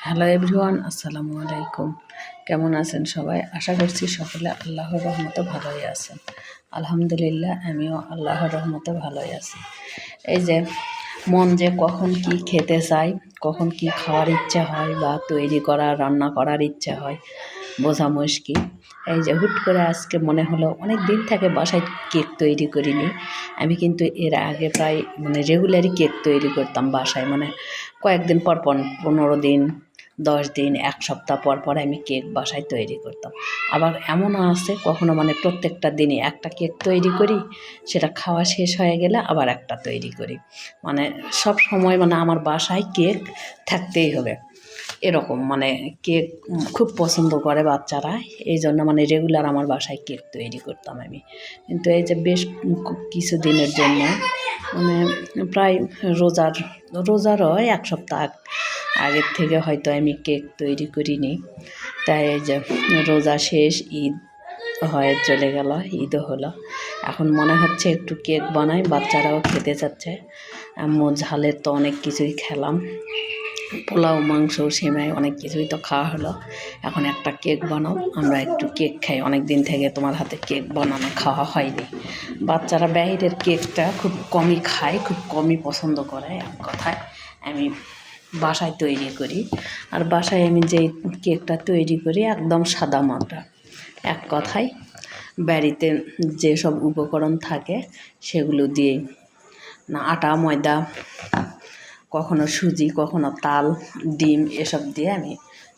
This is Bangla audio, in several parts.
হ্যালো এভরিওয়ান, আসসালামু আলাইকুম। কেমন আছেন সবাই? আশা করছি সকলে আল্লাহর রহমতে ভালোই আছেন। আলহামদুলিল্লাহ, আমিও আল্লাহর রহমতে ভালোই আছি। এই যে মন যে কখন কি খেতে চায়, কখন কি খাওয়ার ইচ্ছা হয় বা তৈরি করার রান্না করার ইচ্ছা হয় বোঝা মুশকিল। এই যে হুট করে আজকে মনে হলো, অনেক দিন থেকে বাসায় কেক তৈরি করিনি। আমি কিন্তু এর আগে প্রায় রেগুলারই কেক তৈরি করতাম বাসায়, কয়েকদিন পর পর, 15 দিন, 10 দিন, 1 সপ্তাহ পর পর আমি কেক বাসায় তৈরি করতাম। আবার এমনও আছে কখনো প্রত্যেকটা দিনই একটা কেক তৈরি করি, সেটা খাওয়া শেষ হয়ে গেলে আবার একটা তৈরি করি। সব সময় আমার বাসায় কেক থাকতেই হবে এরকম। কেক খুব পছন্দ করে বাচ্চারা, এই জন্য রেগুলার আমার বাসায় কেক তৈরি করতাম আমি। কিন্তু এই যে বেশ কিছু দিনের জন্য প্রায় রোজারও 1 সপ্তাহ আগের থেকে হয়তো আমি কেক তৈরি করিনি। তাই এই যে রোজা শেষ, ঈদ হয়ে চলে গেল, ঈদও হলো। এখন মনে হচ্ছে একটু কেক বানাই, বাচ্চারাও খেতে চাচ্ছে। ঝালের তো অনেক কিছুই খেলাম, পোলাও, মাংস, সেমাই, অনেক কিছুই তো খাওয়া হলো। এখন একটা কেক বানাও, আমরা একটু কেক খাই। অনেক দিন থেকে তোমার হাতে কেক বানানো খাওয়া হয়নি। বাচ্চারা বাইরের কেকটা খুব কমই খায়, খুব কমই পছন্দ করে। এক কথায় আমি বাসায় তৈরি করি, আর বাসায় আমি যেই কেকটা তৈরি করি একদম সাদা মাটা। এক কথায় বাড়িতে যেসব উপকরণ থাকে সেগুলো দিয়ে, আটা, ময়দা, কখনো সুজি, কখনো তাল, ডিম, এসব দিয়ে আমি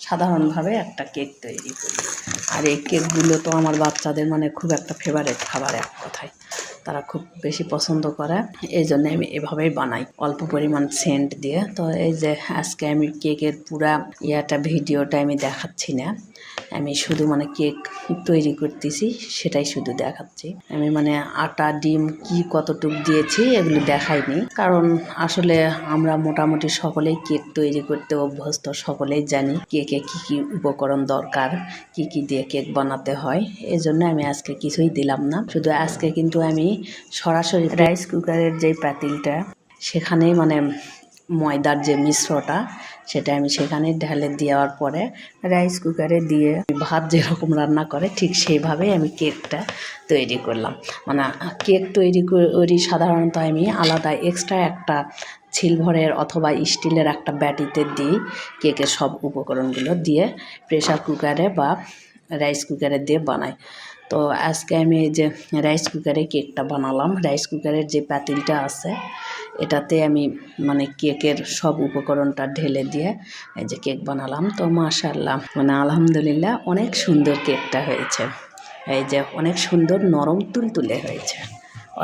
সাধারণভাবে একটা কেক তৈরি করি। আর এই কেকগুলো তো আমার বাচ্চাদের খুব একটা ফেভারিট খাবার। এক কথায় তারা খুব বেশি পছন্দ করে, এই জন্য আমি এভাবেই বানাই, অল্প পরিমাণ সেন্ট দিয়ে। তো এই যে আজকে আমি কেকের পুরা ভিডিওটা আমি দেখাচ্ছি না, আমি শুধু কেক তৈরি করতেছি সেটাই শুধু দেখাচ্ছি। আমি আটা, ডিম কি কতটুক দিয়েছি এগুলো দেখাইনি, কারণ আসলে আমরা মোটামুটি সকলেই কেক তৈরি করতে অভ্যস্ত, সকলেই জানি কেকে কি কি উপকরণ দরকার, কি কি দিয়ে কেক বানাতে হয়। এই জন্য আমি আজকে কিছুই দিলাম না। শুধু আজকে কিন্তু আমি সরাসরি রাইস কুকারের যে পাতিলটা, সেখানেই ময়দার যে মিশ্রটা, সেটা আমি সেখানে ঢেলে দেওয়ার পরে রাইস কুকারে দিয়ে ভাত যেরকম রান্না করে ঠিক সেইভাবেই আমি কেকটা তৈরি করলাম। কেক তৈরি করি সাধারণত আমি আলাদা এক্সট্রা একটা সিলভারের অথবা স্টিলের একটা বাটিতে দিই, কেকের সব উপকরণগুলো দিয়ে প্রেশার কুকারে বা রাইস কুকারে দিয়ে বানাই। তো আজকে আমি এই যে রাইস কুকারে কেকটা বানালাম। রাইস কুকারের যে পাতিলটা আছে এটাতে আমি কেকের সব উপকরণটা ঢেলে দিয়ে এই যে কেক বানালাম। তো মাশাআল্লাহ, আলহামদুলিল্লাহ, অনেক সুন্দর কেকটা হয়েছে। এই যে অনেক সুন্দর নরম তুলতুলে হয়েছে,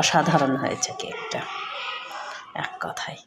অসাধারণ হয়েছে কেকটা, এক কথায়।